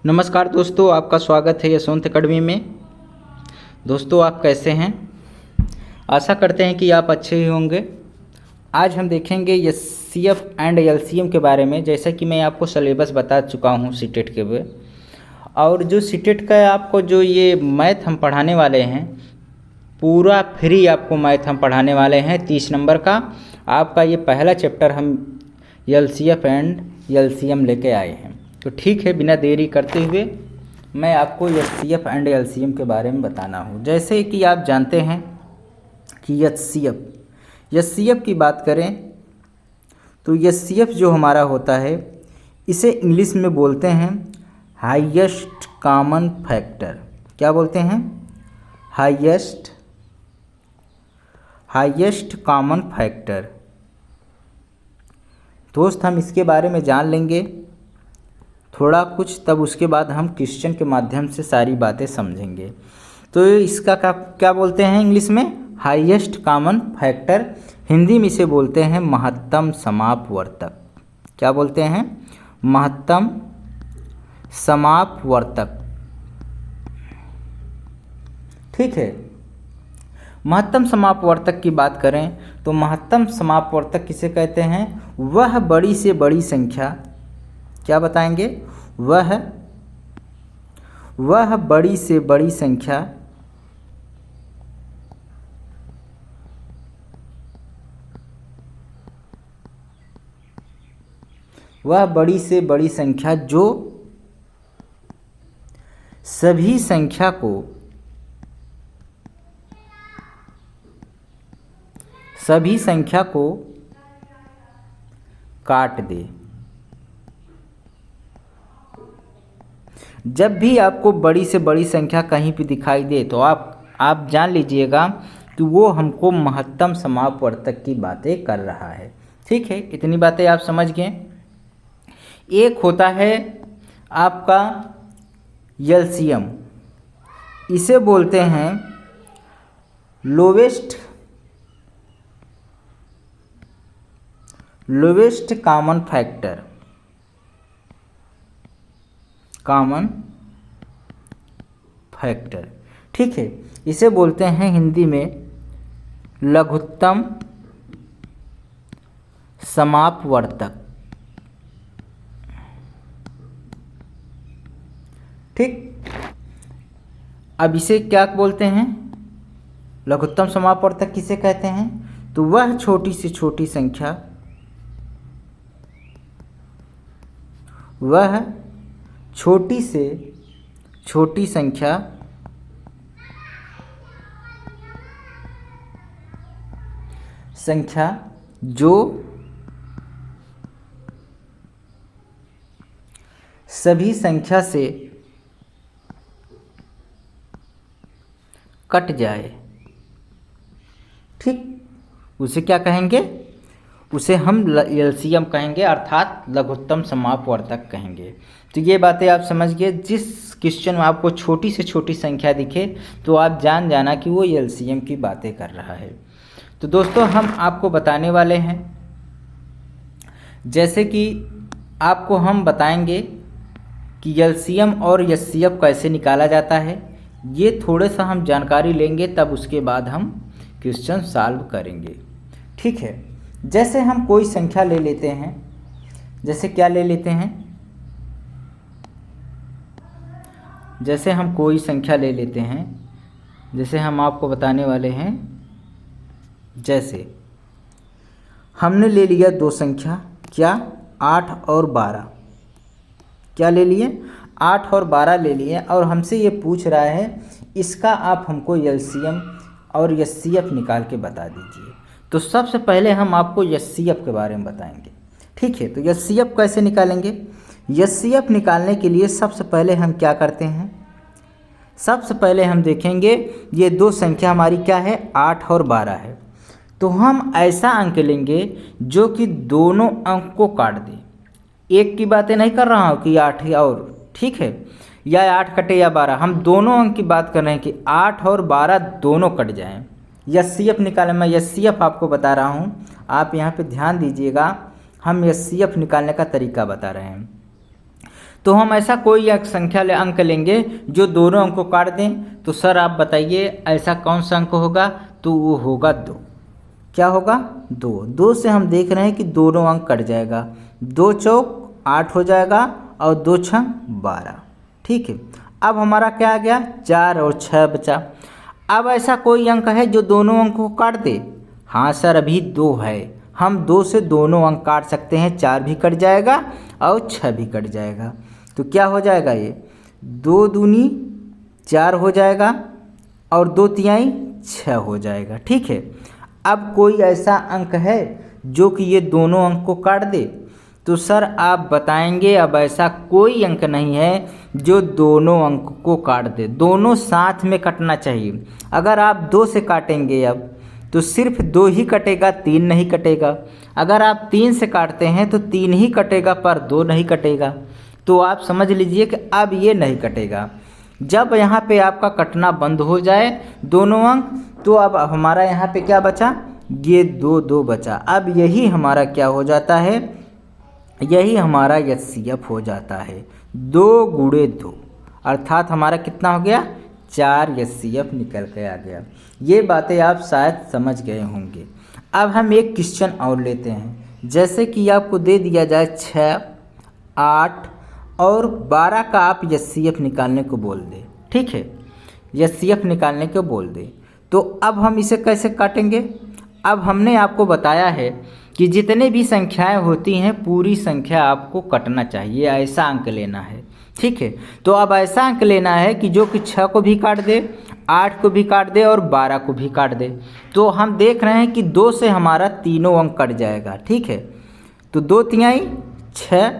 नमस्कार दोस्तों, आपका स्वागत है यशवंत अकेडमी में। दोस्तों, आप कैसे हैं? आशा करते हैं कि आप अच्छे ही होंगे। आज हम देखेंगे एचसीएफ एंड एलसीएम के बारे में। जैसा कि मैं आपको सिलेबस बता चुका हूं सीटेट के लिए, और जो सीटेट का आपको जो ये मैथ हम पढ़ाने वाले हैं, पूरा फ्री आपको मैथ हम पढ़ाने वाले हैं 30 नंबर का। आपका ये पहला चैप्टर हम एलसीएफ एंड एलसीएम लेके आए हैं। तो ठीक है, बिना देरी करते हुए मैं आपको एचसीएफ एंड एलसीएम के बारे में बताना हूँ। जैसे कि आप जानते हैं कि एचसीएफ की बात करें तो एचसीएफ जो हमारा होता है, इसे इंग्लिश में बोलते हैं हाईएस्ट कॉमन फैक्टर। क्या बोलते हैं? Highest common factor. दोस्त, हम इसके बारे में जान लेंगे थोड़ा कुछ, तब उसके बाद हम क्वेश्चन के माध्यम से सारी बातें समझेंगे। तो इसका क्या बोलते हैं इंग्लिश में? Highest common factor. हिंदी में इसे बोलते हैं महत्तम समापवर्तक। क्या बोलते हैं? महत्तम समापवर्तक। ठीक है। महत्तम समापवर्तक की बात करें तो महत्तम समापवर्तक किसे कहते हैं? वह बड़ी से बड़ी संख्या, क्या बताएंगे? वह बड़ी से बड़ी संख्या जो सभी संख्या को काट दे। जब भी आपको बड़ी से बड़ी संख्या कहीं भी दिखाई दे तो आप जान लीजिएगा कि वो हमको महत्तम समापवर्तक की बातें कर रहा है। ठीक है, इतनी बातें आप समझ गए। एक होता है आपका एलसीएम, इसे बोलते हैं लोवेस्ट कॉमन फैक्टर। ठीक है, इसे बोलते हैं हिंदी में लघुत्तम समापवर्तक। ठीक, अब इसे क्या बोलते हैं? लघुत्तम समापवर्तक किसे कहते हैं? तो वह छोटी से छोटी संख्या, जो सभी संख्या से कट जाए। ठीक, उसे क्या कहेंगे? उसे हम एलसीएम कहेंगे, अर्थात लघुत्तम समापवर्तक कहेंगे। तो ये बातें आप समझ गए। जिस क्वेश्चन में आपको छोटी से छोटी संख्या दिखे तो आप जान जाना कि वो एलसीएम की बातें कर रहा है। तो दोस्तों, हम आपको बताने वाले हैं, जैसे कि आपको हम बताएंगे कि एलसीएम और एचसीएफ कैसे निकाला जाता है। ये थोड़े सा हम जानकारी लेंगे, तब उसके बाद हम क्वेश्चन सॉल्व करेंगे। ठीक है, जैसे हम कोई संख्या ले लेते हैं, जैसे क्या ले लेते हैं? जैसे हम कोई संख्या ले लेते हैं, जैसे हम आपको बताने वाले हैं। जैसे हमने ले लिया दो संख्या, क्या? 8 और 12। क्या ले लिए? 8 और 12 ले लिए, और हमसे ये पूछ रहा है इसका आप हमको एलसीएम और एचसीएफ निकाल के बता दीजिए। तो सबसे पहले हम आपको एचसीएफ के बारे में बताएंगे। ठीक है, तो एचसीएफ कैसे निकालेंगे? एचसीएफ निकालने के लिए सबसे पहले हम क्या करते हैं? सबसे पहले हम देखेंगे ये दो संख्या हमारी क्या है? 8 और 12 है। तो हम ऐसा अंक लेंगे जो कि दोनों अंक को काट दे। एक की बातें नहीं कर रहा हूँ कि 8 और, ठीक है, या 8 कटे या 12, हम दोनों अंक की बात कर रहे हैं कि 8 और 12 दोनों कट जाएं। एचसीएफ निकालने में एचसीएफ आपको बता रहा हूँ, आप यहाँ पे ध्यान दीजिएगा। हम एचसीएफ निकालने का तरीका बता रहे हैं। तो हम ऐसा कोई एक संख्या अंक लेंगे जो दोनों अंक को काट दें। तो सर आप बताइए ऐसा कौन सा अंक होगा? तो वो होगा 2। क्या होगा? 2। 2 से हम देख रहे हैं कि दोनों अंक कट जाएगा। 2 चौक 8 हो जाएगा और 2 छंग 12। ठीक है, अब हमारा क्या आ गया? 4 और 6 बचा। अब ऐसा कोई अंक है जो दोनों अंक को काट दे? हाँ सर, अभी 2 है। हम 2 से दोनों अंक काट सकते हैं। 4 भी कट जाएगा और 6 भी कट जाएगा। तो क्या हो जाएगा? ये 2 दूनी 4 हो जाएगा और 2 तिहाई 6 हो जाएगा। ठीक है, अब कोई ऐसा अंक है जो कि ये दोनों अंक को काट दे? तो सर आप बताएंगे अब ऐसा कोई अंक नहीं है जो दोनों अंक को काट दे। दोनों साथ में कटना चाहिए। अगर आप 2 से काटेंगे अब तो सिर्फ 2 ही कटेगा, 3 नहीं कटेगा। अगर आप 3 से काटते हैं तो 3 ही कटेगा पर 2 नहीं कटेगा। तो आप समझ लीजिए कि अब ये नहीं कटेगा। जब यहाँ पे आपका कटना बंद हो जाए दोनों अंक, तो अब हमारा यहाँ पे क्या बचा? ये 2 2 बचा। अब यही हमारा क्या हो जाता है? यही हमारा HCF हो जाता है। 2 गुणे 2 अर्थात हमारा कितना हो गया? 4 HCF निकल के आ गया। ये बातें आप शायद समझ गए होंगे। अब हम एक क्वेश्चन और लेते हैं। जैसे कि आपको दे दिया जाए 6, 8 और 12 का आप HCF निकालने को बोल दे। ठीक है, HCF निकालने को बोल दे। तो अब हम इसे कैसे काटेंगे? अब हमने आपको बताया है कि जितने भी संख्याएं होती हैं पूरी संख्या आपको कटना चाहिए, ऐसा अंक लेना है। ठीक है, तो अब ऐसा अंक लेना है कि जो कि 6 को भी काट दे, 8 को भी काट दे और 12 को भी काट दे। तो हम देख रहे हैं कि 2 से हमारा तीनों अंक कट जाएगा। ठीक है, तो 2 तिहाई 6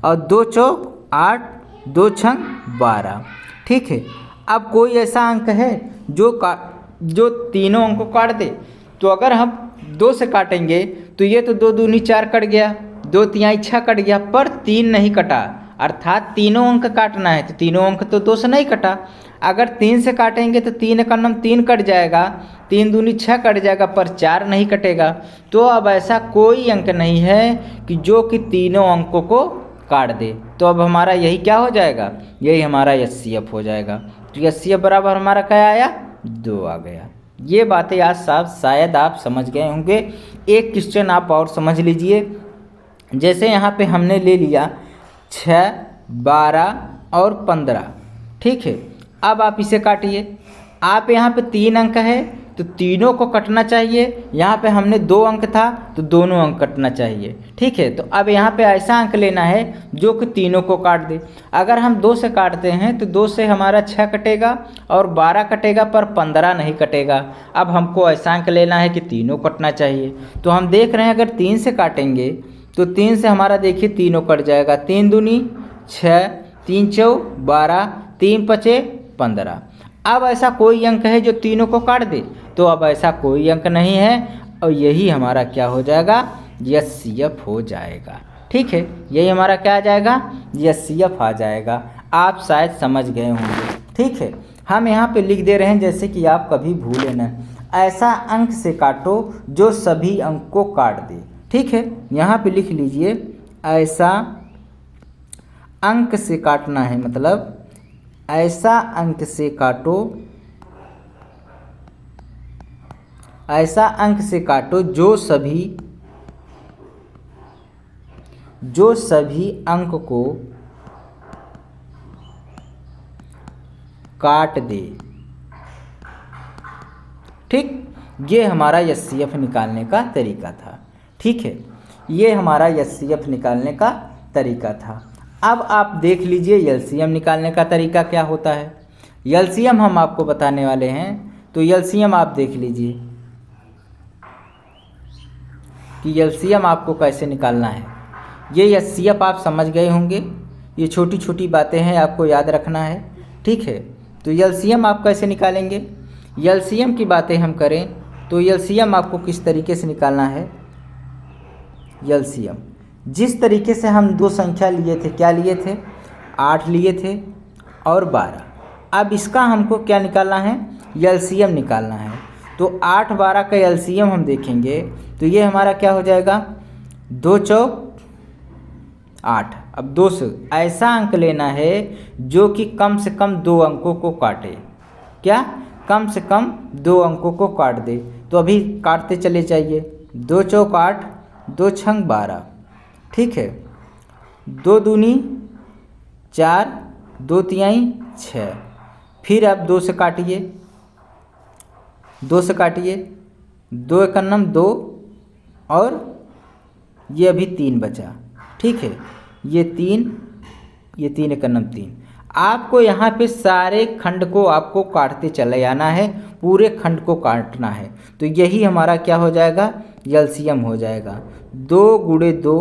और 2 चौक 8, 2 छंग 12। ठीक है, अब कोई ऐसा अंक है जो तीनों अंक को काट दे? तो अगर हम 2 से काटेंगे तो ये तो 2 दूनी 4 कट गया, 2 तिहाई 6 कट गया पर 3 नहीं कटा। अर्थात तीनों अंक काटना है तो तीनों अंक तो 2 से नहीं कटा। अगर 3 से काटेंगे तो 3 का नाम 3 कट जाएगा, 3 दूनी 6 कट जाएगा पर 4 नहीं कटेगा। तो अब ऐसा कोई अंक नहीं है कि जो कि तीनों अंकों को काट दे। तो अब हमारा यही क्या हो जाएगा? यही हमारा HCF हो जाएगा। तो HCF बराबर हमारा क्या आया? 2 आ गया। ये बातें आज शायद आप समझ गए होंगे। एक क्वेश्चन आप और समझ लीजिए। जैसे यहाँ पे हमने ले लिया 6, 12 और 15। ठीक है, अब आप इसे काटिए। आप यहाँ पे 3 अंक है तो तीनों को कटना चाहिए। यहाँ पे हमने 2 अंक था तो दोनों अंक कटना चाहिए। ठीक है, तो अब यहाँ पे ऐसा अंक लेना है जो कि तीनों को काट दे। अगर हम 2 से काटते हैं तो 2 से हमारा 6 कटेगा और 12 कटेगा पर 15 नहीं कटेगा। अब हमको ऐसा अंक लेना है कि तीनों कटना चाहिए। तो हम देख रहे हैं अगर 3 से काटेंगे तो 3 से हमारा देखिए तीनों कट जाएगा। 3 दूनी 6, 3 चौक 12, 3 पचे 15। अब ऐसा कोई अंक है जो तीनों को काट दे? तो अब ऐसा कोई अंक नहीं है और यही हमारा क्या हो जाएगा? HCF हो जाएगा। ठीक है, यही हमारा क्या आ जाएगा? HCF आ जाएगा। आप शायद समझ गए होंगे। ठीक है, हम यहाँ पे लिख दे रहे हैं जैसे कि आप कभी भूलें न। ऐसा अंक से काटो जो सभी अंक को काट दे। ठीक है, यहाँ पे लिख लीजिए ऐसा अंक से काटना है, मतलब ऐसा अंक से काटो, ऐसा अंक से काटो जो सभी अंक को काट दे। ठीक, ये हमारा HCF निकालने का तरीका था। ठीक है, ये हमारा HCF निकालने का तरीका था। अब आप देख लीजिए LCM निकालने का तरीका क्या होता है। LCM हम आपको बताने वाले हैं। तो LCM आप देख लीजिए कि LCM आपको कैसे निकालना है। ये HCF आप समझ गए होंगे। ये छोटी छोटी बातें हैं, आपको याद रखना है। ठीक है, तो LCM आप कैसे निकालेंगे? LCM की बातें हम करें तो LCM आपको किस तरीके से निकालना है? LCM जिस तरीके से हम 2 संख्या लिए थे, क्या लिए थे? 8 लिए थे और 12। अब इसका हमको क्या निकालना है? LCM निकालना है। तो 8, 12 का LCM हम देखेंगे तो ये हमारा क्या हो जाएगा? 2 चौक 8। अब 2 से ऐसा अंक लेना है जो कि कम से कम 2 अंकों को काटे। क्या? कम से कम 2 अंकों को काट दे। तो अभी काटते चले जाइए। 2 चौक 8, 2 छंग 12, ठीक है। 2 दूनी 4, 2 तिहाई 6। फिर आप 2 से काटिए, 2 से काटिए, 2 एकन्नम 2 और ये अभी 3 बचा, ठीक है। ये 3 एकन्नम 3। आपको यहाँ पे सारे खंड को आपको काटते चले आना है, पूरे खंड को काटना है। तो यही हमारा क्या हो जाएगा? एलसीएम हो जाएगा। 2 गुणे 2,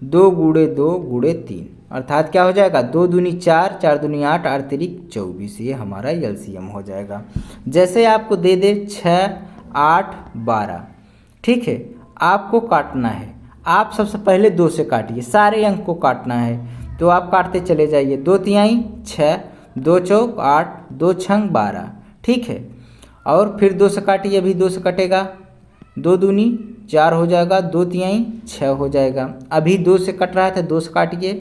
2 गुणे 2 गुणे 3, अर्थात क्या हो जाएगा? 2 दूनी 4, 4 दूनी 8, 8 तिरिक 24। ये हमारा एलसीएम हो जाएगा। जैसे आपको दे दे 6, 8, 12, ठीक है। आपको काटना है। आप सबसे पहले 2 से काटिए, सारे अंक को काटना है। तो आप काटते चले जाइए। 2 तिहाई 6, 2 चौक 8, 2 छंग 12, ठीक है। और फिर 2 से काटिए, अभी 2 से कटेगा। 2 दूनी 4 हो जाएगा, 2 तिहाई 6 हो जाएगा। अभी 2 से कट रहा था, 2 से काटिए।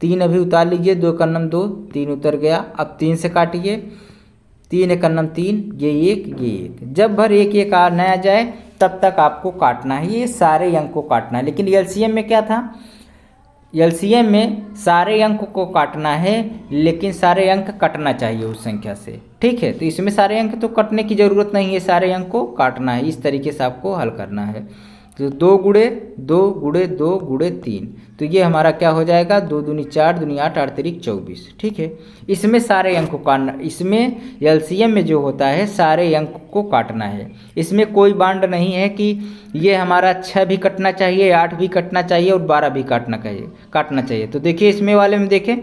3 अभी उतार लीजिए, 2 एकन्नम 2, 3 उतर गया। अब 3 से काटिए, 3 एकन्नम 3, ये 1, ये 1। जब भर 1 1 आ न जाए तब तक आपको काटना है, ये सारे अंक को काटना है। लेकिन एलसीएम में क्या था? एलसीएम में सारे अंक को काटना है, लेकिन सारे अंक कटना चाहिए उस संख्या से, ठीक है। तो इसमें सारे अंक तो कटने की ज़रूरत नहीं है, सारे अंक को काटना है। इस तरीके से आपको हल करना है। तो 2 गुणे 2 गुणे 2 गुणे 3, तो ये हमारा क्या हो जाएगा? 2 दूनी 4, दूनी 8, 8 तिरिक 24, ठीक है। इसमें सारे अंक को काटना, इसमें एलसीएम में जो होता है सारे अंक को काटना है। इसमें कोई बांड नहीं है कि ये हमारा 6 भी कटना चाहिए, 8 भी कटना चाहिए और 12 भी काटना चाहिए। तो देखिए इसमें वाले में देखें,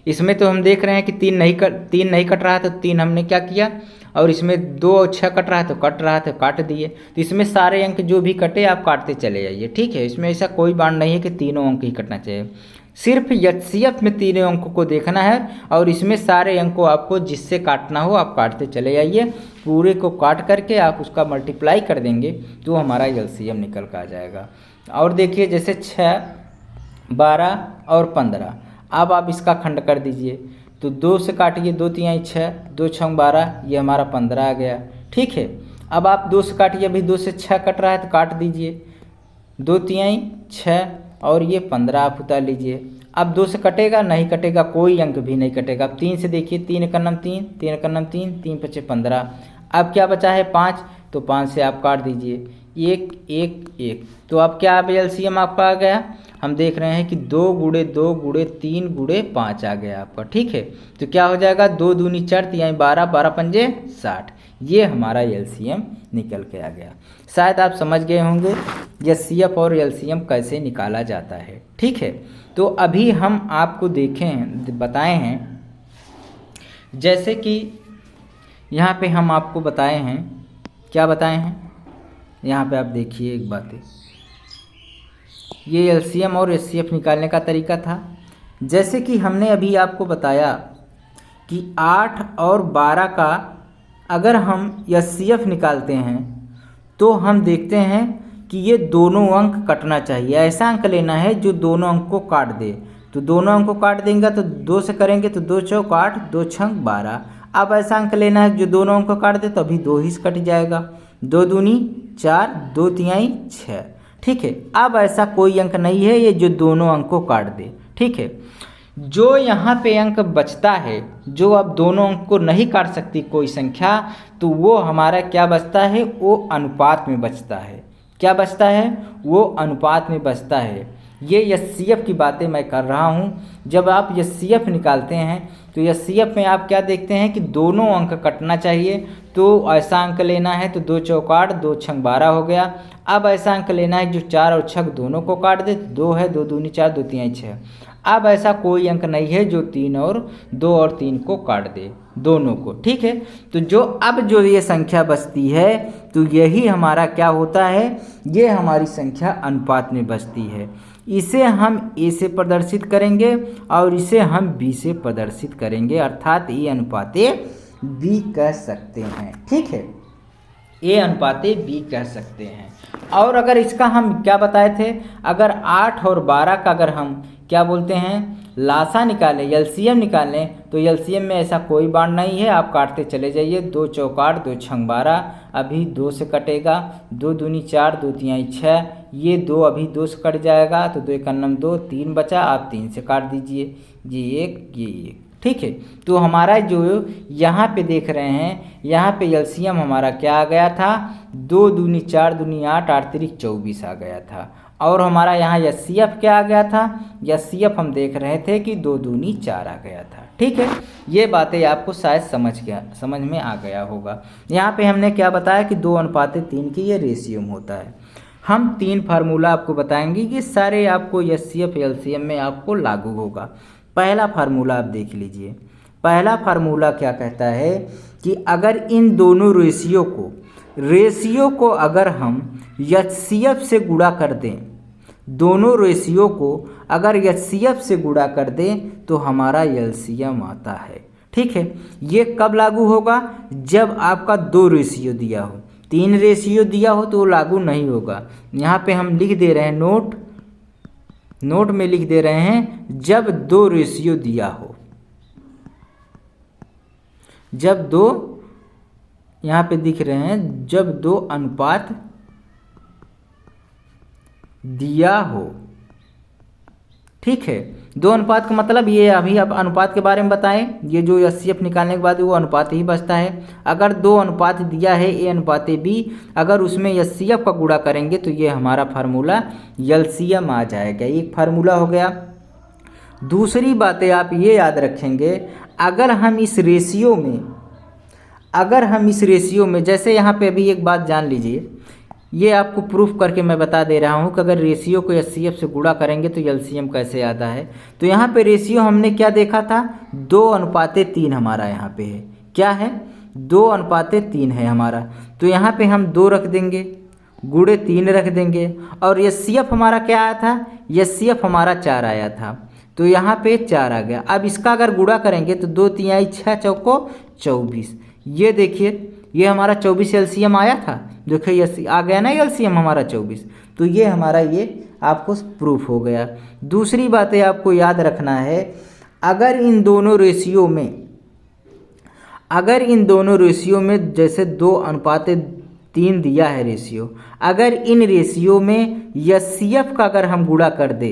इसमें तो हम देख रहे हैं कि 3 नहीं कट रहा है, तो 3 हमने क्या किया, और इसमें 2 और 6 कट रहा है तो कट रहा था, काट दिए। तो इसमें सारे अंक जो भी कटे आप काटते चले जाइए, ठीक है। इसमें ऐसा कोई बांड नहीं है कि तीनों अंक ही कटना चाहिए। सिर्फ एचसीएफ में तीनों अंकों को देखना है, और इसमें सारे अंक को आपको जिससे काटना हो आप काटते चले जाइए। पूरे को काट करके आप उसका मल्टीप्लाई कर देंगे तो हमारा एलसीएम निकल कर आ जाएगा। और देखिए जैसे 6, 12 और 15, अब आप इसका खंड कर दीजिए। तो 2 से काटिए, 2 तिहाई 6, 2 छंग 12, ये हमारा 15 आ गया, ठीक है। अब आप 2 से काटिए, अभी 2 से 6 कट रहा है तो काट दीजिए। 2 तिहाई 6 और ये 15 आप उतार लीजिए। अब 2 से कटेगा? नहीं कटेगा, कोई अंक भी नहीं कटेगा। अब 3 से देखिए, 3 एकन्नम 3, 3 एकन्नम 3, 3 पचे 15। अब क्या बचा है? 5, तो 5 से आप काट दीजिए। 1 1 1, तो अब क्या एलसीएम आपका आ गया? हम देख रहे हैं कि 2 गुणे 2 गुणे 3 गुणे 5 आ गया आपका, ठीक है। तो क्या हो जाएगा? 2 दूनी 4, तिहाई 12, 12 पंजे 60। ये हमारा एलसीएम निकल के आ गया। शायद आप समझ गए होंगे एचसीएफ और एलसीएम कैसे निकाला जाता है, ठीक है। तो अभी हम आपको बताए हैं, जैसे कि यहाँ पे हम आपको बताए हैं, क्या बताए हैं यहाँ पे आप देखिए एक बात है। ये एलसीएम और एचसीएफ निकालने का तरीका था। जैसे कि हमने अभी आपको बताया कि 8 और 12 का अगर हम एचसीएफ निकालते हैं तो हम देखते हैं कि ये दोनों अंक कटना चाहिए। ऐसा अंक लेना है जो दोनों अंक को काट दे। तो दोनों अंक को काट देंगे तो 2 से करेंगे तो 2 चौक 8, 2 छंग 12। अब ऐसा अंक लेना है जो दोनों अंक को काट दे, तो अभी 2 ही कट जाएगा। 2 दूनी 4, 2 तिहाई 6, ठीक है। अब ऐसा कोई अंक नहीं है ये जो दोनों अंक को काट दे, ठीक है। जो यहाँ पे अंक बचता है, जो अब दोनों अंक को नहीं काट सकती कोई संख्या, तो वो हमारा क्या बचता है? वो अनुपात में बचता है। क्या बचता है? वो अनुपात में बचता है। ये एचसीएफ की बातें मैं कर रहा हूँ। जब आप एचसीएफ निकालते हैं तो एचसीएफ में आप क्या देखते हैं कि दोनों अंक कटना चाहिए। तो ऐसा अंक लेना है तो 2 चौक 8, 2 छंग 12 हो गया। अब ऐसा अंक लेना है जो 4 और 6 दोनों को काट दे, तो 2 है, 2 दूनी 4, 2 तिहाई 6। अब ऐसा कोई अंक नहीं है जो 2 और 3 को काट दे, दोनों को, ठीक है। तो जो ये संख्या बचती है तो यही हमारा क्या होता है? ये हमारी संख्या अनुपात में बचती है। इसे हम ए से प्रदर्शित करेंगे और इसे हम बी से प्रदर्शित करेंगे, अर्थात ए अनुपात बी कह सकते हैं, ठीक है। A अनुपाते B कह सकते हैं। और अगर इसका हम क्या बताए थे, अगर 8 और 12 का अगर हम क्या बोलते हैं लासा निकालें, एलसीएम निकालें, तो एलसीएम में ऐसा कोई बाण नहीं है, आप काटते चले जाइए। 2 चौक 8, 2 छंग 12, अभी 2 से कटेगा, 2 दूनी 4, 2 तिहाई 6, ये 2 अभी 2 से कट जाएगा, तो 2 एक अन्नम 2, 3 बचा, आप 3 से काट दीजिए, ये 1 ये 1। ठीक है, तो हमारा जो यहाँ पे देख रहे हैं, यहाँ पे एलसीएम हमारा क्या आ गया था, 2 दूनी 4, दूनी 8, 8 तिरिक 24 आ गया था। और हमारा यहाँ एचसीएफ क्या आ गया था, एचसीएफ हम देख रहे थे कि 2 दूनी 4 आ गया था। ठीक है, ये बातें आपको शायद समझ में आ गया होगा। यहाँ पे हमने क्या बताया कि 2:3 की ये रेशियो होता है। हम 3 फार्मूला आपको बताएंगे कि सारे आपको एचसीएफ एलसीएम में आपको लागू होगा। पहला फार्मूला आप देख लीजिए। पहला फार्मूला क्या कहता है कि अगर इन दोनों रेशियो को अगर हम एचसीएफ से गुणा कर दें, दोनों रेशियो को अगर एचसीएफ से गुणा कर दें तो हमारा एलसीएम आता है। ठीक है, ये कब लागू होगा, जब आपका 2 रेशियो दिया हो। 3 रेशियो दिया हो तो लागू नहीं होगा। यहाँ पे हम लिख दे रहे हैं, नोट में लिख दे रहे हैं, जब 2 रेशियो दिया हो, जब 2, यहाँ पे दिख रहे हैं, जब 2 अनुपात दिया हो। ठीक है, 2 अनुपात का मतलब ये, अभी आप अनुपात के बारे में बताएं, ये जो एचसीएफ निकालने के बाद वो अनुपात ही बचता है। अगर 2 अनुपात दिया है ए अनुपाते बी, अगर उसमें एचसीएफ का गुणा करेंगे तो ये हमारा फार्मूला एलसीएम आ जाएगा। एक फार्मूला हो गया। दूसरी बातें आप ये याद रखेंगे, अगर हम इस रेशियो में जैसे यहाँ पे अभी एक बात जान लीजिए, ये आपको प्रूफ करके मैं बता दे रहा हूँ कि अगर रेशियो को एचसीएफ से गुणा करेंगे तो एलसीएम कैसे आता है। तो यहाँ पे रेशियो हमने क्या देखा था, 2:3 हमारा यहाँ पे है। क्या है, 2:3 है हमारा। तो यहाँ पे हम 2 रख देंगे, गुणे 3 रख देंगे, और एचसीएफ हमारा क्या आया था, एचसीएफ हमारा 4 आया था, तो यहाँ पे 4 आ गया। अब इसका अगर गुणा करेंगे तो 2 तिहाई 6 चौको 24, ये देखिए ये हमारा 24 एलसीएम आया था। देखिए ये आ गया ना एलसीएम हमारा 24, तो ये हमारा ये आपको प्रूफ हो गया। दूसरी बातें आपको याद रखना है, अगर इन दोनों रेशियो में जैसे 2:3 दिया है रेशियो, अगर इन रेशियो में एचसीएफ का अगर हम गुणा कर दे,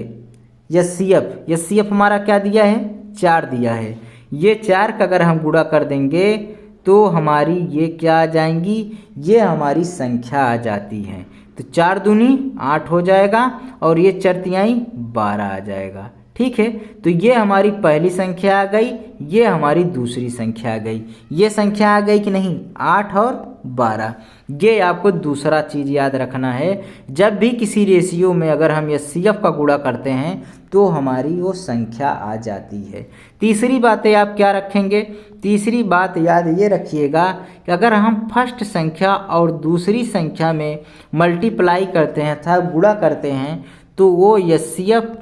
एचसीएफ हमारा क्या दिया है, 4 दिया है, ये 4 का अगर हम गुणा कर देंगे तो हमारी ये क्या आ जाएंगी, ये हमारी संख्या आ जाती है। तो 4 दूनी 8 हो जाएगा, और ये 4 तिहाई 12 आ जाएगा। ठीक है, तो ये हमारी पहली संख्या आ गई, ये हमारी दूसरी संख्या आ गई। ये संख्या आ गई कि नहीं, 8 और 12। ये आपको दूसरा चीज़ याद रखना है, जब भी किसी रेशियो में अगर हम एचसीएफ का गुणा करते हैं तो हमारी वो संख्या आ जाती है। तीसरी बातें आप क्या रखेंगे, तीसरी बात याद ये रखिएगा कि अगर हम फर्स्ट संख्या और दूसरी संख्या में मल्टीप्लाई करते हैं अर्थात गुणा करते हैं, तो वो एचसीएफ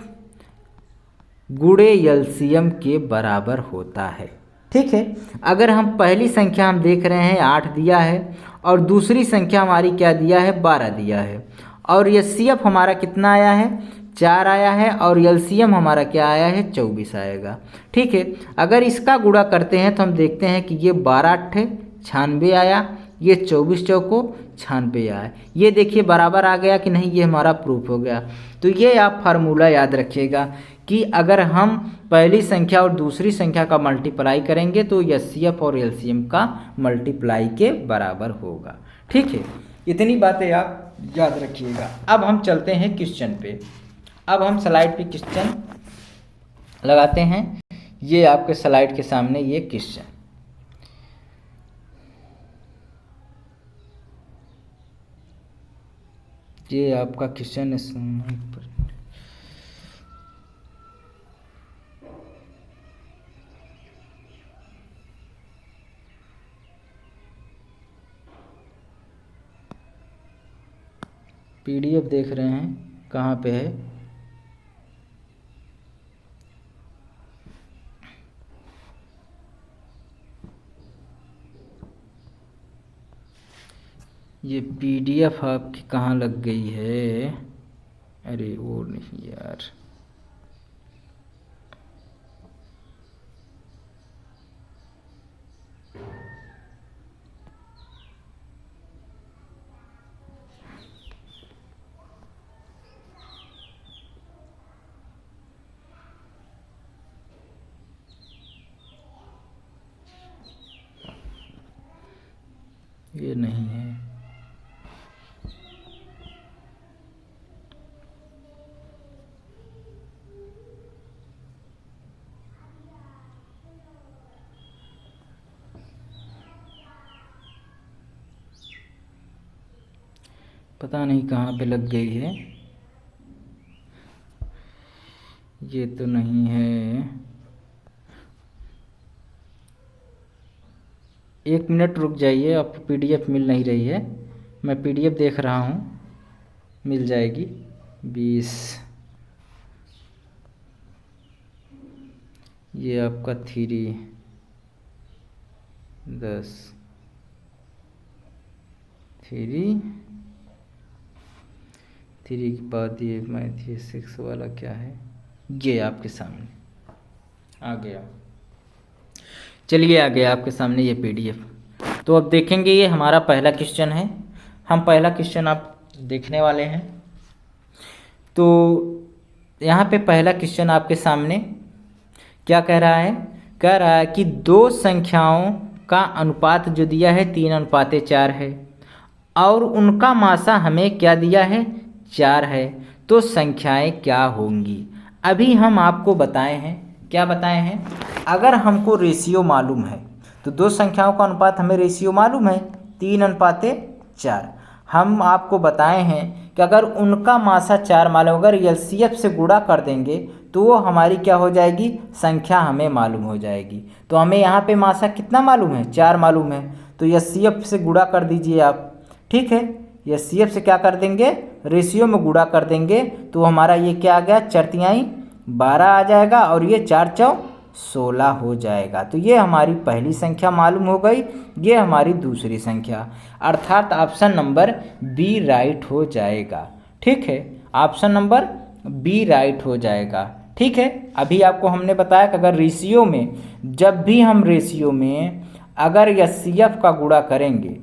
गुणे एलसीएम के बराबर होता है। ठीक है, अगर हम पहली संख्या हम देख रहे हैं 8 दिया है, और दूसरी संख्या हमारी क्या दिया है, 12 दिया है, और एचसीएफ हमारा कितना आया है, 4 आया है, और एलसीएम हमारा क्या आया है, 24 आएगा। ठीक है, अगर इसका गुणा करते हैं तो हम देखते हैं कि ये 12 8 96 आया, ये 24 चौको 96 आया। ये देखिए बराबर आ गया कि नहीं, ये हमारा प्रूफ हो गया। तो ये आप फार्मूला याद रखिएगा कि अगर हम पहली संख्या और दूसरी संख्या का मल्टीप्लाई करेंगे तो एचसीएफ और एलसीएम का मल्टीप्लाई के बराबर होगा। ठीक है, इतनी बातें आप याद रखिएगा। अब हम चलते हैं क्वेश्चन पे। अब हम स्लाइड पे क्वेश्चन लगाते हैं। ये आपके स्लाइड के सामने ये क्वेश्चन, ये आपका क्वेश्चन पीडीएफ देख रहे हैं, कहाँ पे है, ये पीडीएफ आपकी कहाँ लग गई है? अरे वो नहीं यार, ये नहीं है। पता नहीं कहाँ पे लग गई है, ये तो नहीं है। 1 मिनट रुक जाइए, आपको पीडीएफ मिल नहीं रही है, मैं पीडीएफ देख रहा हूँ, मिल जाएगी। 20, ये आपका 3, 10, 3 के बाद ये मैथ ये 6 वाला क्या है, ये आपके सामने आ गया। चलिए आ गया आपके सामने ये पीडीएफ। तो अब देखेंगे, ये हमारा पहला क्वेश्चन है, हम पहला क्वेश्चन आप देखने वाले हैं। तो यहाँ पे पहला क्वेश्चन आपके सामने क्या कह रहा है? कह रहा है कि दो संख्याओं का अनुपात जो दिया है 3:4 है और उनका मासा हमें क्या दिया है? 4 है। तो संख्याएं क्या होंगी? अभी हम आपको बताए हैं, क्या बताए हैं? अगर हमको रेशियो मालूम है तो दो संख्याओं का अनुपात हमें रेशियो मालूम है 3:4। हम आपको बताए हैं कि अगर उनका मासा 4 मालूम, अगर एलसीएफ से गुणा कर देंगे तो वो हमारी क्या हो जाएगी? संख्या हमें मालूम हो जाएगी। तो हमें यहाँ पे मासा कितना मालूम है? 4 मालूम है। तो एलसीएफ से गुणा कर दीजिए आप, ठीक है। एलसीएफ से क्या कर देंगे? रेशियो में गुणा कर देंगे तो हमारा ये क्या आ गया? 4×3 12 आ जाएगा और ये 4×4 16 हो जाएगा। तो ये हमारी पहली संख्या मालूम हो गई, ये हमारी दूसरी संख्या, अर्थात ऑप्शन नंबर बी राइट हो जाएगा। ठीक है, ऑप्शन नंबर बी राइट हो जाएगा। ठीक है, अभी आपको हमने बताया कि अगर रेशियो में, जब भी हम रेशियो में अगर एचसीएफ का गुणा करेंगे,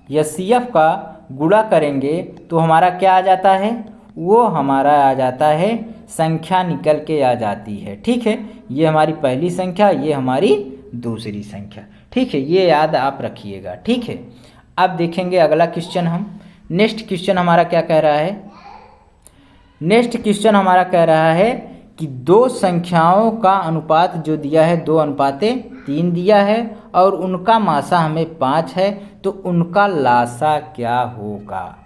एचसीएफ का गुणा करेंगे तो हमारा क्या आ जाता है? वो हमारा आ जाता है, संख्या निकल के आ जाती है। ठीक है, ये हमारी पहली संख्या, ये हमारी दूसरी संख्या। ठीक है, ये याद आप रखिएगा। ठीक है, अब देखेंगे अगला क्वेश्चन हम। नेक्स्ट क्वेश्चन हमारा क्या कह रहा है? नेक्स्ट क्वेश्चन हमारा कह रहा है कि दो संख्याओं का अनुपात जो दिया है 2:3 दिया है और उनका मासा हमें 5 है, तो उनका लासा क्या होगा?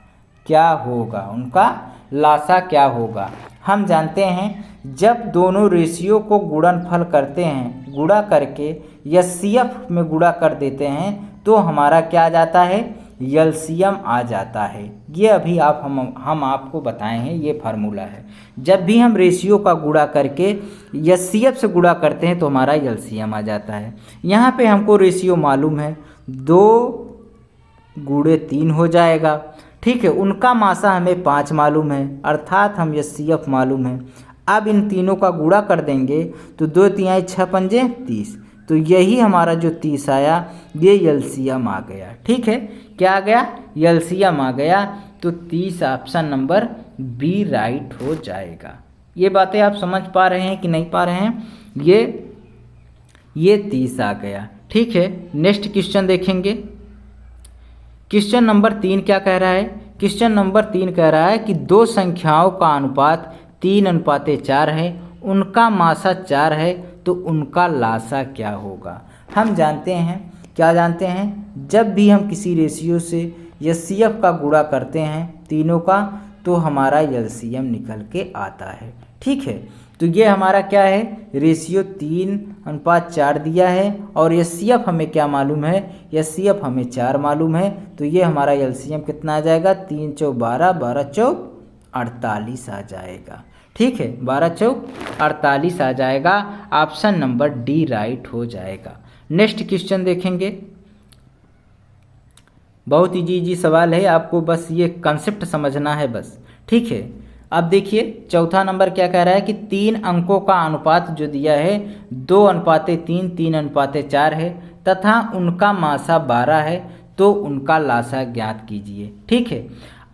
क्या होगा उनका लासा? क्या होगा? हम जानते हैं जब दोनों रेशियो को गुणनफल करते हैं, गुणा करके एचसीएफ में गुणा कर देते हैं तो हमारा क्या आ जाता है? एलसीएम आ जाता है। ये अभी हम आपको बताए हैं, ये फार्मूला है। जब भी हम रेशियो का गुणा करके एचसीएफ से गुणा करते हैं तो हमारा एलसीएम आ जाता है। यहाँ पे हमको रेशियो मालूम है, 2×3 हो जाएगा। ठीक है, उनका मासा हमें 5 मालूम है, अर्थात हम एचसीएफ मालूम है। अब इन तीनों का गुणा कर देंगे तो 2×3 6×5 30, तो यही हमारा जो 30 आया ये एलसीएम आ गया। ठीक है, क्या आ गया? एलसीएम आ गया। तो 30 ऑप्शन नंबर बी राइट हो जाएगा। ये बातें आप समझ पा रहे हैं कि नहीं पा रहे हैं? ये 30 आ गया। ठीक है, नेक्स्ट क्वेश्चन देखेंगे। क्वेश्चन नंबर 3 क्या कह रहा है? क्वेश्चन नंबर 3 कह रहा है कि दो संख्याओं का अनुपात 3:4 है, उनका मासा 4 है, तो उनका लासा क्या होगा? हम जानते हैं, क्या जानते हैं? जब भी हम किसी रेशियो से एचसीएफ का गुणा करते हैं तीनों का तो हमारा एलसीएम निकल के आता है। ठीक है, तो ये हमारा क्या है? रेशियो 3:4 दिया है और एचसीएफ हमें क्या मालूम है? एचसीएफ हमें 4 मालूम है। तो ये हमारा एलसीएम कितना आ जाएगा? 3×4 12, 12×4 48 आ जाएगा। ठीक है, 12×4 48 आ जाएगा। ऑप्शन नंबर डी राइट हो जाएगा। नेक्स्ट क्वेश्चन देखेंगे। बहुत इजी सवाल है, आपको बस ये कंसेप्ट समझना है बस, ठीक है। अब देखिए चौथा नंबर क्या कह रहा है कि 3 अंकों का अनुपात जो दिया है 2:3, 3:4 है तथा उनका मासा 12 है, तो उनका लासा ज्ञात कीजिए, ठीक है।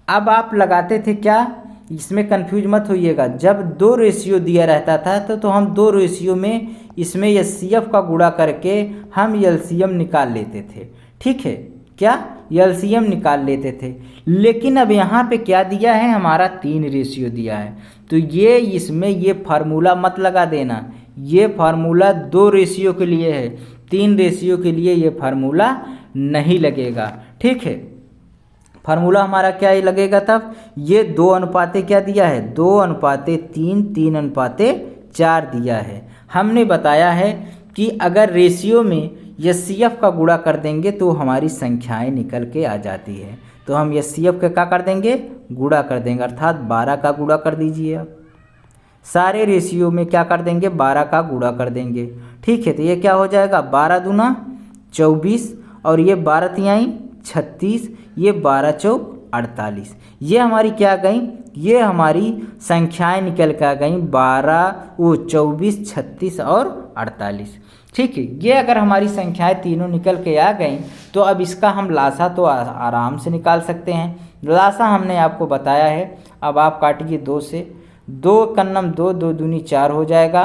अब आप लगाते थे क्या, इसमें कंफ्यूज मत होइएगा, जब 2 रेशियो दिया रहता था तो हम 2 रेशियो में इसमें एचसीएफ का गुणा करके हम एलसीएम निकाल लेते थे, ठीक है, क्या एलसीएम निकाल लेते थे। लेकिन अब यहाँ पे क्या दिया है, हमारा 3 रेशियो दिया है, तो ये इसमें ये फार्मूला मत लगा देना, ये फार्मूला 2 रेशियो के लिए है, 3 रेशियो के लिए ये फार्मूला नहीं लगेगा, ठीक है। फार्मूला हमारा क्या लगेगा तब, ये 2 अनुपाते क्या दिया है, 2:3, 3:4 दिया है। हमने बताया है कि अगर रेशियो में एचसीएफ का गुणा कर देंगे तो हमारी संख्याएं निकल के आ जाती है, तो हम एचसीएफ के क्या कर देंगे, गुणा कर देंगे, अर्थात 12 का गुणा कर दीजिए। आप सारे रेशियो में क्या कर देंगे, 12 का गुणा कर देंगे, ठीक है। तो ये क्या हो जाएगा, 12 दूना 24 और ये 12 तिहाई 36, ये 12 चौक 48, ये हमारी क्या गई, ये हमारी संख्याएं निकल के आ गई 24, 36 और 48, ठीक है। ये अगर हमारी संख्याएं तीनों निकल के आ गई तो अब इसका हम लासा तो आराम से निकाल सकते हैं। लासा हमने आपको बताया है, अब आप काटिए 2 से, 2 कन्नम 2, 2 दूनी 4 हो जाएगा,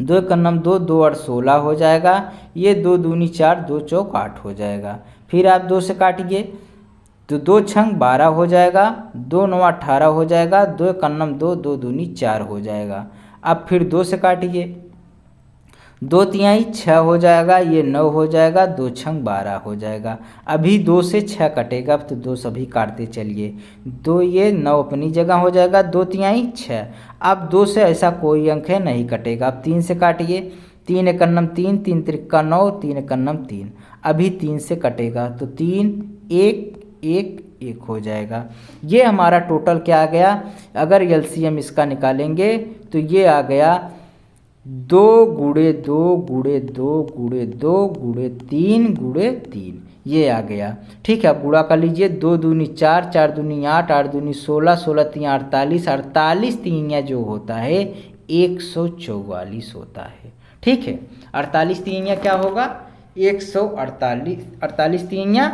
2 कन्नम 2, 2 और 16 हो जाएगा, ये 2 दूनी 4, 2 चौक 8 हो जाएगा। फिर आप 2 से काटिए तो 2 छंग 12 हो जाएगा, 2 9 18 हो जाएगा, 2 कन्नम 2, 2 दूनी 4 हो जाएगा। अब फिर 2 से काटिए, 2 तिहाई 6 हो जाएगा, ये 9 हो जाएगा, 2 छंग 12 हो जाएगा। अभी 2 से 6 कटेगा तो 2 सभी काटते चलिए, 2 ये 9 अपनी जगह हो जाएगा, 2 तिहाई 6। अब 2 से ऐसा कोई अंक है नहीं कटेगा। अब 3 से काटिए, 3 एकन्नम 3, 3 त्रिक्का 9, 3 एकन्नम 3, अभी 3 से कटेगा तो 3 1 1 1 हो जाएगा। ये हमारा टोटल क्या आ गया, अगर एलसीएम इसका निकालेंगे तो ये आ गया 2 गुणे 2 गुणे 2 गुणे 2 गुणे 3 गुणे 3, ये आ गया, ठीक है। अब गुणा कर लीजिए, 2 दूनी 4, 4 दूनी 8, 8 दूनी 16, 16 तीन 48, 48 तीनिया जो होता है 144 होता है, ठीक है। 48 तीनिया क्या होगा, 148, 48 तीनिया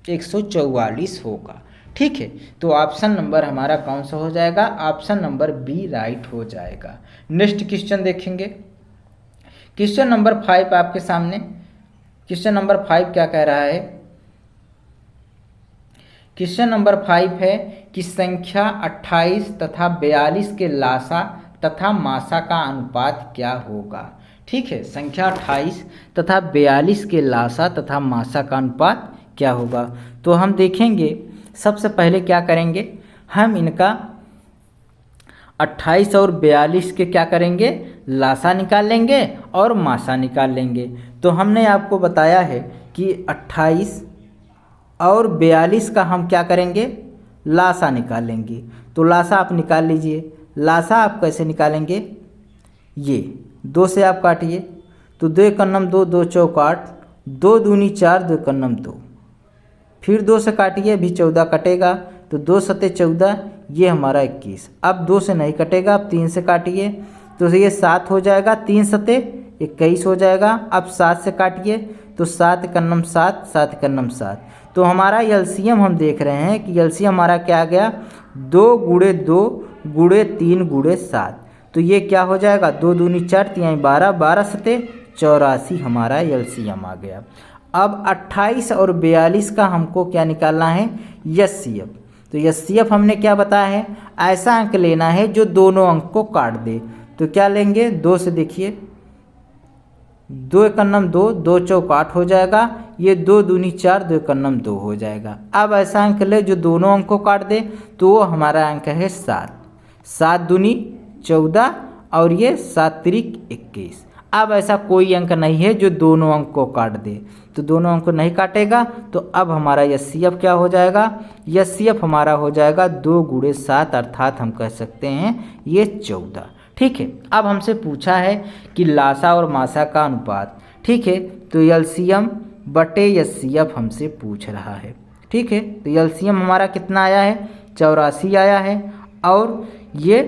144 होगा, ठीक है। तो ऑप्शन नंबर हमारा कौन सा हो जाएगा, ऑप्शन नंबर बी राइट हो जाएगा। नेक्स्ट क्वेश्चन देखेंगे, क्वेश्चन नंबर 5 आपके सामने। क्वेश्चन नंबर 5 क्या कह रहा है, क्वेश्चन नंबर 5 है कि संख्या 28 तथा 42 के लासा तथा मासा का अनुपात क्या होगा, ठीक है। संख्या 28 तथा 42 के लासा तथा मासा का अनुपात क्या होगा, तो हम देखेंगे सबसे पहले क्या करेंगे, हम इनका 28 और 42 के क्या करेंगे, लासा निकाल लेंगे और मासा निकाल लेंगे। तो हमने आपको बताया है कि 28 और 42 का हम क्या करेंगे, लासा निकाल लेंगे। तो लासा आप निकाल लीजिए, लासा आप कैसे निकालेंगे, ये 2 से आप काटिए तो 2 कन्नम 2, 2 चौक 8, 2 दूनी 4, 2 कन्नम 2, फिर 2 से काटिए, अभी 14 कटेगा तो 2 सते 14, ये हमारा 21। अब 2 से नहीं कटेगा, अब 3 से काटिए तो ये 7 हो जाएगा, 3 सते 21 हो जाएगा। अब 7 से काटिए तो 7 कन्नम 7, 7 कन्नम 7, तो हमारा एलसीएम हम देख रहे हैं कि एलसीएम हमारा क्या आ गया, 2 गुणे 2 गुणे 3 गुणे 7, तो ये क्या हो जाएगा, 2 दूनी 4, 3 12, 12 सते 84 हमारा एलसीएम आ गया। अब 28 और 42 का हमको क्या निकालना है, एचसीएफ। तो एचसीएफ हमने क्या बताया है, ऐसा अंक लेना है जो दोनों अंक को काट दे। तो क्या लेंगे, 2 से देखिए, 2 कन्नम 2, 2 चौक 8 हो जाएगा, ये 2 दूनी 4, 2 कन्नम 2 हो जाएगा। अब ऐसा अंक ले जो दोनों अंक को काट दे, तो वो हमारा अंक है 7, 7 दूनी 14 और ये 7 त्रिक 21। अब ऐसा कोई अंक नहीं है जो दोनों अंक को काट दे, तो दोनों अंक को नहीं काटेगा, तो अब हमारा एचसीएफ क्या हो जाएगा, एचसीएफ हमारा हो जाएगा 2 गुणे 7, अर्थात हम कह सकते हैं ये 14, ठीक है। अब हमसे पूछा है कि लासा और मासा का अनुपात, ठीक है, तो एलसीएम बटे एचसीएफ हमसे पूछ रहा है। ठीक है। तो एलसीएम हमारा कितना आया है, 84 आया है, और ये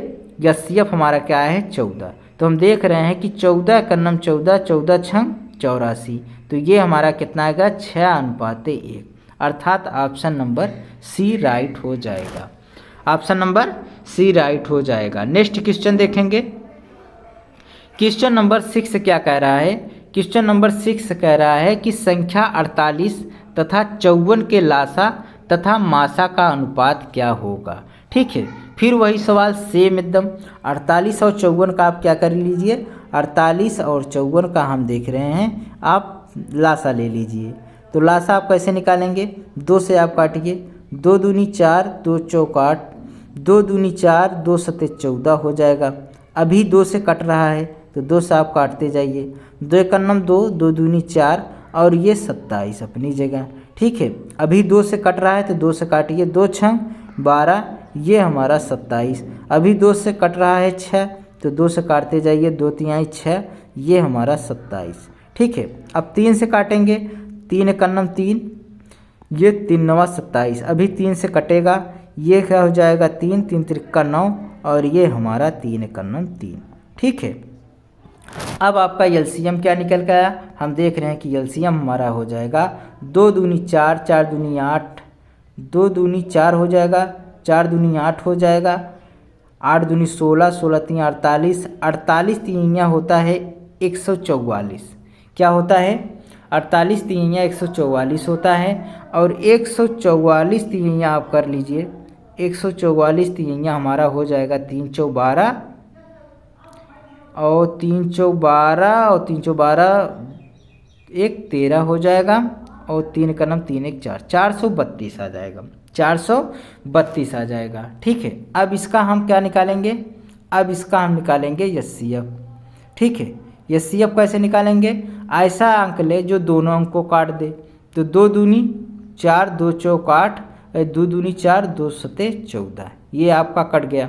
एचसीएफ हमारा क्या आया है, 14। तो हम देख रहे हैं कि 14 का नम 14, 14 छंग 84, तो ये हमारा कितना आएगा, 6:1, अर्थात ऑप्शन नंबर सी राइट हो जाएगा। ऑप्शन नंबर सी राइट हो जाएगा। नेक्स्ट क्वेश्चन देखेंगे। क्वेश्चन नंबर 6 क्या कह रहा है, क्वेश्चन नंबर 6 कह रहा है कि संख्या 48 तथा 54 के लासा तथा मासा का अनुपात क्या होगा। ठीक है, फिर वही सवाल सेम एकदम। 48 और 54 का आप क्या कर लीजिए, 48 और 54 का हम देख रहे हैं, आप लासा ले लीजिए। तो लासा आप कैसे निकालेंगे, 2 से आप काटिए, 2 दूनी 4, 2 चौक 8, 2 दूनी 4, 2 सते 14 हो जाएगा। अभी 2 से कट रहा है तो 2 से आप काटते जाइए, 2 एकन्नम 2, 2 दूनी 4, और ये 27 अपनी जगह। ठीक है, अभी 2 से कट रहा है तो 2 से काटिए, 2 छंग 12, ये हमारा 27। अभी 2 से कट रहा है 6, तो 2 से काटते जाइए, 2 तिहाई 6, ये हमारा 27। ठीक है, अब 3 से काटेंगे, 3 एकन्नम 3, ये 3 नवा 27। अभी 3 से कटेगा, ये क्या हो जाएगा, 3, 3 तिरका 9, और ये हमारा 3 एकन्नम 3। ठीक है, अब आपका एलसीएम क्या निकल के आया, हम देख रहे हैं कि एलसीएम हमारा हो जाएगा 2 दूनी 4, 4 दूनी 8, 2 दूनी 4 हो जाएगा, 4 दूनी 8 हो जाएगा, 8 दूनी 16, 16 तीन 48, 48 तीनिया होता है 144। क्या होता है, 48 तीनिया 144 होता है, और 144 तीनिया आप कर लीजिए, 144 तीनिया हमारा हो जाएगा 3 चौक 12, और 3 चौक 12, और 3 चौक 12 1 13 हो जाएगा, और 3 का नम 3 1 4, 432 आ जाएगा, 432 आ जाएगा। ठीक है, अब इसका हम क्या निकालेंगे, अब इसका हम निकालेंगे एचसीएफ। ठीक है, एचसीएफ कैसे निकालेंगे, ऐसा अंक ले जो दोनों अंक को काट दे। तो 2 दूनी 4, 2 चौक 8, 2 दूनी 4, 2 सते 14, ये आपका कट गया।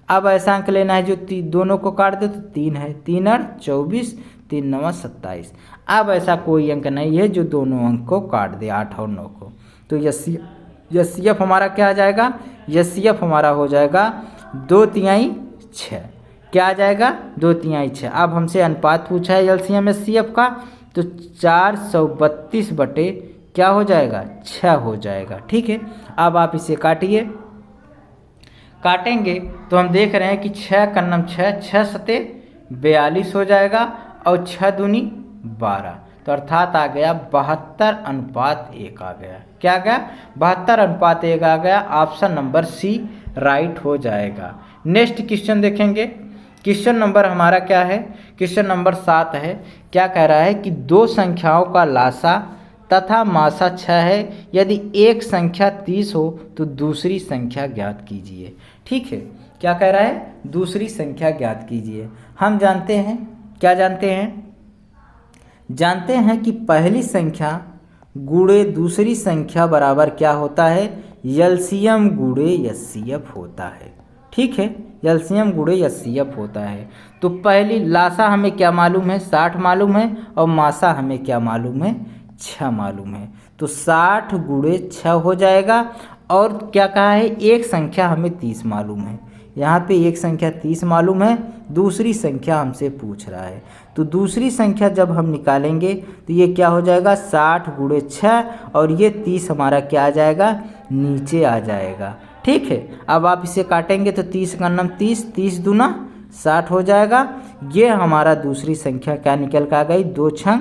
अब ऐसा अंक लेना है जो दोनों को काट दे, तो 3 है, 3 और 24, 3 नवा 27। अब ऐसा कोई अंक नहीं है जो दोनों अंक को काट दे, 8 और 9 को। तो एचसीएफ हमारा क्या आ जाएगा, एचसीएफ हमारा हो जाएगा 2 तिहाई 6। क्या आ जाएगा, 2 तिहाई 6। अब हमसे अनुपात पूछा है एलसीएम एचसीएफ का, तो 432 बटे क्या हो जाएगा, 6 हो जाएगा। ठीक है, अब आप इसे काटिए, काटेंगे तो हम देख रहे हैं कि 6 कन्नम 6, 6 सते 42 हो जाएगा, और 6 दूनी 12, तो अर्थात आ गया 72:1 आ गया। क्या आ गया, 72:1 आ गया। ऑप्शन नंबर सी राइट हो जाएगा। नेक्स्ट क्वेश्चन देखेंगे। क्वेश्चन नंबर हमारा क्या है, क्वेश्चन नंबर 7 है। क्या कह रहा है कि 2 संख्याओं का लासा तथा मासा 6 है, यदि एक संख्या 30 हो तो दूसरी संख्या ज्ञात कीजिए। ठीक है, क्या कह रहा है, दूसरी संख्या ज्ञात कीजिए। हम जानते हैं, क्या जानते हैं, जानते हैं कि पहली संख्या गुणे दूसरी संख्या बराबर क्या होता है, एलसीएम गुणे एचसीएफ होता है। ठीक है, एलसीएम गुणे एचसीएफ होता है। तो पहली लासा हमें क्या मालूम है, 60 मालूम है, और मासा हमें क्या मालूम है, 6 मालूम है। तो 60 गुणे 6 हो जाएगा। और क्या कहा है, एक संख्या हमें 30 मालूम है, यहाँ पे एक संख्या 30 मालूम है, दूसरी संख्या हमसे पूछ रहा है। तो दूसरी संख्या जब हम निकालेंगे तो ये क्या हो जाएगा, 60 गुणे 6, और ये 30 हमारा क्या आ जाएगा, नीचे आ जाएगा। ठीक है, अब आप इसे काटेंगे तो 30 का नम 30, 30 दूना 60 हो जाएगा। ये हमारा दूसरी संख्या क्या निकल कर आ गई, 2 छंग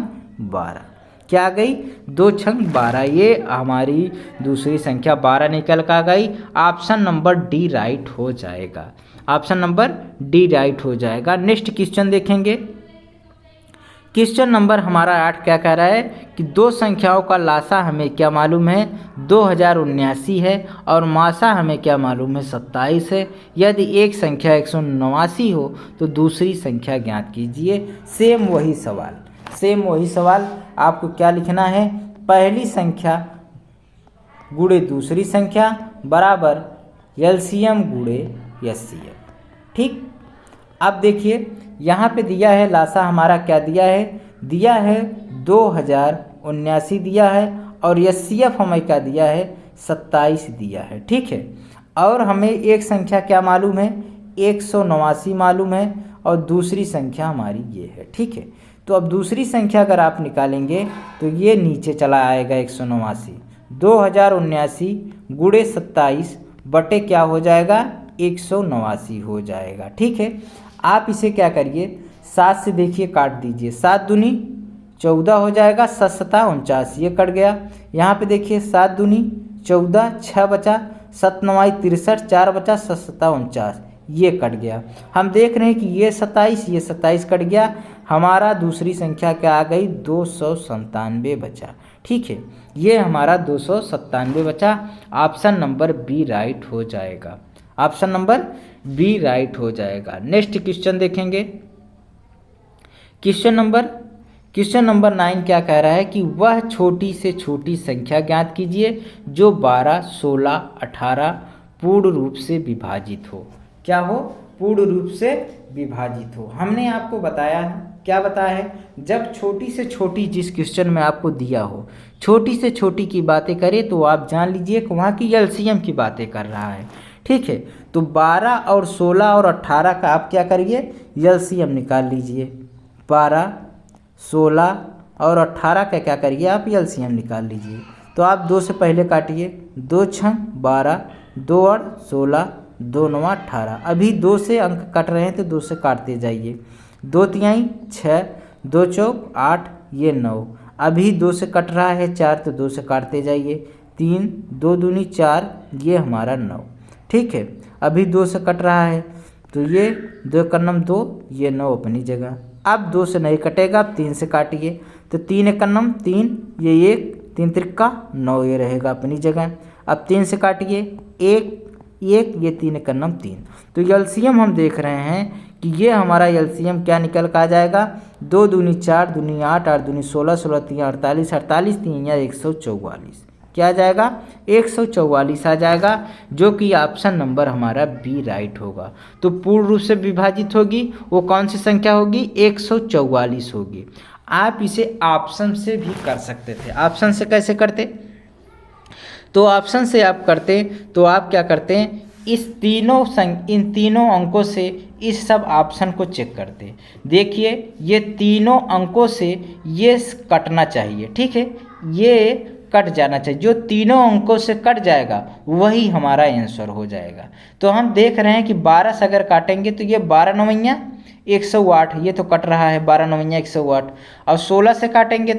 12। क्या आ गई, 2 छंग 12, ये हमारी दूसरी संख्या 12 निकल कर आ गई। ऑप्शन नंबर डी राइट हो जाएगा। ऑप्शन नंबर डी राइट हो जाएगा। नेक्स्ट क्वेश्चन देखेंगे। क्वेश्चन नंबर हमारा 8 क्या कह रहा है कि 2 संख्याओं का लासा हमें क्या मालूम है, 2079 है, और मासा हमें क्या मालूम है, 27 है। यदि एक संख्या 189 हो तो दूसरी संख्या ज्ञात कीजिए। सेम वही सवाल, सेम वही सवाल। आपको क्या लिखना है, पहली संख्या गुणे दूसरी संख्या बराबर एलसीएम गुणे एचसीएफ। ठीक, अब देखिए यहाँ पे दिया है लासा हमारा क्या दिया है, दिया है 2079 दिया है, और एचसीएफ हमें क्या दिया है, 27 दिया है, ठीक है। और हमें एक संख्या क्या मालूम है, 189 मालूम है, और दूसरी संख्या हमारी ये है, ठीक है। तो अब दूसरी संख्या अगर आप निकालेंगे तो ये नीचे चला आएगा 189, 2079 गुणे 27 बटे क्या हो जाएगा, 189 हो जाएगा, ठीक है। आप इसे क्या करिए, 7 से देखिए काट दीजिए, 7 दूनी 14 हो जाएगा, 7 सता 49, ये कट गया। यहाँ पे देखिए 7 दूनी 14, 6 बचा, 7 नवाई 63, 4 बचा, 7 सता 49, ये कट गया। हम देख रहे हैं कि ये 27, ये 27 कट गया, हमारा दूसरी संख्या क्या आ गई, 297 बचा, ठीक है। ये हमारा 297 बचा। ऑप्शन नंबर बी राइट हो जाएगा, ऑप्शन नंबर बी राइट हो जाएगा। नेक्स्ट क्वेश्चन देखेंगे, क्वेश्चन नंबर 9 क्या कह रहा है कि वह छोटी से छोटी संख्या ज्ञात कीजिए जो 12, 16, 18 पूर्ण रूप से विभाजित हो। क्या हो, पूर्ण रूप से विभाजित हो। हमने आपको बताया है, क्या बताया है, जब छोटी से छोटी जिस क्वेश्चन में आपको दिया हो, छोटी से छोटी की बातें करें तो आप जान लीजिए कि वहाँ की एलसीएम की बातें कर रहा है, ठीक है। तो 12 और 16 और 18 का आप क्या करिए, एलसीएम निकाल लीजिए। 12, 16 और 18 का क्या करिए, आप एलसीएम निकाल लीजिए। तो आप 2 से पहले काटिए, 2 छंग 12, 2 और 16, 2 नवा 18। अभी 2 से अंक कट रहे हैं तो 2 से काटते जाइए, 2 तिहाई 6, 2 चौक 8, ये 9। अभी 2 से कट रहा है 4 तो 2 से काटते जाइए, 3, 2 दूनी 4, ये हमारा 9, ठीक है। अभी 2 से कट रहा है तो ये 2 कन्नम 2, ये 9 अपनी जगह। अब 2 से नहीं कटेगा, अब 3 से काटिए, तो 3 एक कन्नम 3, ये 1, 3 त्रिक्का 9, ये रहेगा अपनी जगह। अब 3 से काटिए, 1, ये 3 एक कन्नम 3। तो एलसीएम हम देख रहे हैं कि ये हमारा एलसीएम क्या निकल कर आ जाएगा, 2 दूनी 4, दूनी 8, 8 दूनी 16, 16 तीन 48, 48 तीन या 144, क्या आ जाएगा, 144 आ जाएगा, जो कि ऑप्शन नंबर हमारा बी राइट होगा। तो पूर्ण रूप से विभाजित होगी वो कौन सी संख्या होगी, 144 होगी। आप इसे ऑप्शन से भी कर सकते थे। ऑप्शन से कैसे करते, तो ऑप्शन से आप करते तो आप क्या करते हैं, इन तीनों अंकों से इस सब ऑप्शन को चेक करते। देखिए ये तीनों अंकों से ये कटना चाहिए, ठीक है, ये कट जाना चाहिए। जो तीनों अंकों से कट जाएगा वही हमारा आंसर हो जाएगा। तो हम देख रहे हैं कि 12 से अगर काटेंगे तो ये 12 नवैया 108, ये तो कट रहा है, 12 नवैया 108। और 16 से काटेंगे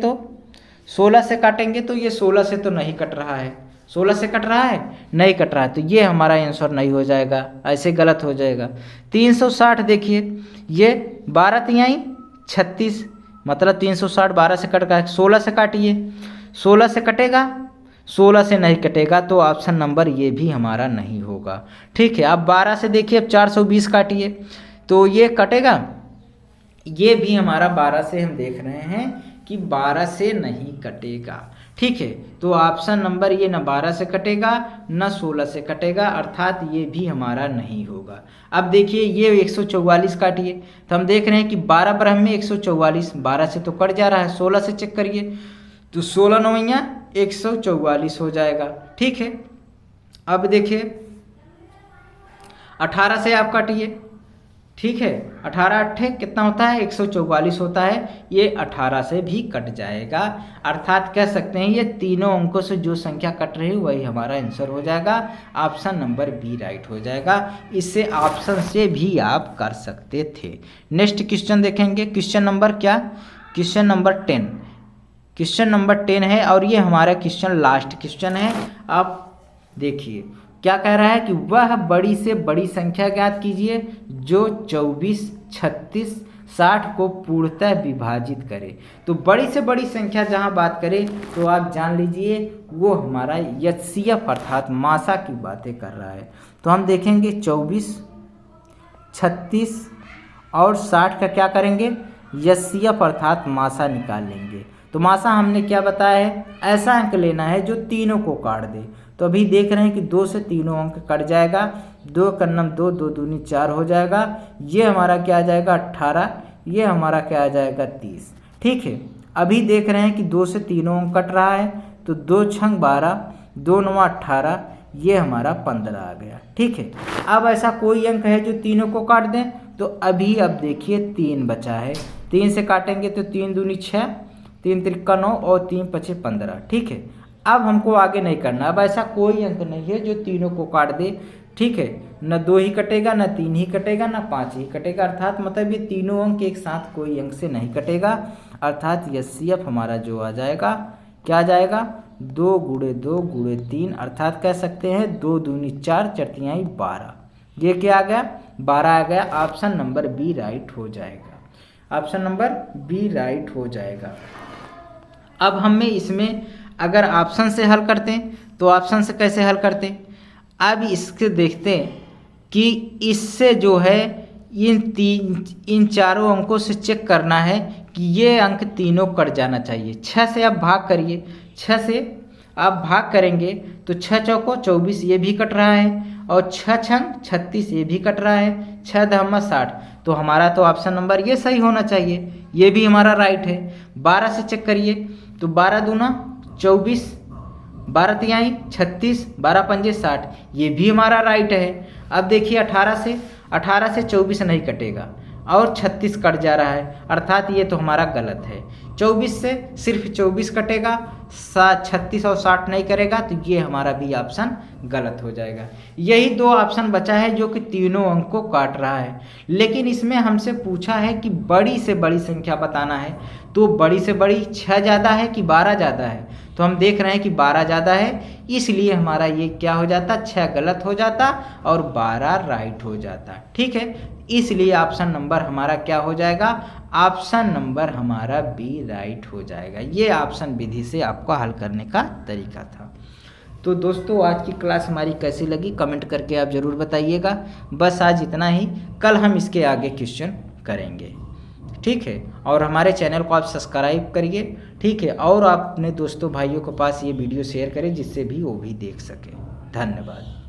तो ये 16 से तो नहीं कट रहा है, 16 से कट रहा है, नहीं कट रहा है, तो ये हमारा आंसर नहीं हो जाएगा, ऐसे गलत हो जाएगा। 360 देखिए, ये 12 तिहाई 36, मतलब 360 12 से कट गया। 16 से काटिए, 16 से कटेगा, 16 से नहीं कटेगा, तो ऑप्शन नंबर ये भी हमारा नहीं होगा, ठीक है। अब 12 से देखिए, अब 420 काटिए तो ये कटेगा, ये भी हमारा 12 से हम देख रहे हैं कि 12 से नहीं कटेगा, ठीक है। तो ऑप्शन नंबर ये न 12 से कटेगा न 16 से कटेगा, अर्थात ये भी हमारा नहीं होगा। अब देखिए ये 144 काटिए, तो हम देख रहे हैं कि 12 ब्रह्म में 144, 12 से तो कट जा रहा है, 16 से चेक करिए तो 16 नवैया 144 हो जाएगा, ठीक है। अब देखिए 18 से आप काटिए, ठीक है, 18 अट्ठे कितना होता है, 144 होता है, ये 18 से भी कट जाएगा। अर्थात कह सकते हैं ये तीनों अंकों से जो संख्या कट रही है वही हमारा आंसर हो जाएगा, ऑप्शन नंबर बी राइट हो जाएगा। इससे ऑप्शन से भी आप कर सकते थे। नेक्स्ट क्वेश्चन देखेंगे, क्वेश्चन नंबर क्या, क्वेश्चन नंबर 10, क्वेश्चन नंबर 10 है और ये हमारा क्वेश्चन लास्ट क्वेश्चन है। आप देखिए क्या कह रहा है कि वह बड़ी से बड़ी संख्या ज्ञात कीजिए जो 24, 36, 60 को पूर्णतः विभाजित करे। तो बड़ी से बड़ी संख्या जहां बात करें तो आप जान लीजिए वो हमारा एचसीएफ अर्थात मासा की बातें कर रहा है। तो हम देखेंगे 24, 36 और 60 का क्या करेंगे, एचसीएफ अर्थात मासा निकाल लेंगे। तो मासा हमने क्या बताया है, ऐसा अंक लेना है जो तीनों को काट दे। तो अभी देख रहे हैं कि 2 से तीनों अंक कट जाएगा, 2 कन्नम 2, 2 दूनी 4 हो जाएगा, ये हमारा क्या आ जाएगा 18, ये हमारा क्या आ जाएगा 30, ठीक है। अभी देख रहे हैं कि 2 से तीनों अंक कट रहा है, तो 2 छंग 12, 2 9 18, ये हमारा 15 आ गया। ठीक है, अब ऐसा कोई अंक है जो तीनों को काट दें, तो अभी अब देखिए 3 बचा है, 3 से काटेंगे तो 3 दूनी 6, 3 त्रिक्का 9 और 3 पचे 15। ठीक है, अब हमको आगे नहीं करना, अब ऐसा कोई अंक नहीं है जो तीनों को काट दे। ठीक है, न 2 ही कटेगा, न 3 ही कटेगा, न 5 ही कटेगा, अर्थात मतलब ये तीनों अंक एक साथ कोई अंक से नहीं कटेगा। अर्थात HCF हमारा जो आ जाएगा, क्या आ जाएगा, 2 × 2 × 3, अर्थात कह सकते हैं 2 दूनी 4, 4 तिहाई 12। ये क्या आ गया, 12 आ गया। ऑप्शन नंबर बी राइट हो जाएगा, ऑप्शन नंबर बी राइट हो जाएगा। अब हमें इसमें अगर ऑप्शन से हल करते हैं तो ऑप्शन से कैसे हल करते हैं, अब इसके देखते हैं कि इससे जो है इन चारों अंकों से चेक करना है कि ये अंक तीनों कट जाना चाहिए। 6 से आप भाग करिए, 6 से आप भाग करेंगे तो 6 चौको 24, ये भी कट रहा है, और 6 छंग 36, ये भी कट रहा है, 6 दहमा 60, तो हमारा तो ऑप्शन नंबर ये सही होना चाहिए, ये भी हमारा राइट है। 12 से चेक करिए तो 12 दूना 24, 12 तिहाई 36, 12 पंजे 60, ये भी हमारा राइट है। अब देखिए 18 से 24 नहीं कटेगा और 36 कट जा रहा है, अर्थात ये तो हमारा गलत है। 24 से सिर्फ 24 कटेगा, 36 और 60 नहीं करेगा, तो ये हमारा भी ऑप्शन गलत हो जाएगा। यही 2 ऑप्शन बचा है जो कि तीनों अंक को काट रहा है, लेकिन इसमें हमसे पूछा है कि बड़ी से बड़ी संख्या बताना है, तो बड़ी से बड़ी 6 ज़्यादा है कि 12 ज़्यादा है, तो हम देख रहे हैं कि 12 ज़्यादा है, इसलिए हमारा ये क्या हो जाता, 6 गलत हो जाता और 12 राइट हो जाता। ठीक है, इसलिए ऑप्शन नंबर हमारा क्या हो जाएगा, ऑप्शन नंबर हमारा बी राइट हो जाएगा। ये ऑप्शन विधि से आपको हल करने का तरीका था। तो दोस्तों आज की क्लास हमारी कैसी लगी कमेंट करके आप ज़रूर बताइएगा। बस आज इतना ही, कल हम इसके आगे क्वेश्चन करेंगे। ठीक है, और हमारे चैनल को आप सब्सक्राइब करिए। ठीक है, और आप अपने दोस्तों भाइयों के पास ये वीडियो शेयर करें जिससे भी वो भी देख सके। धन्यवाद।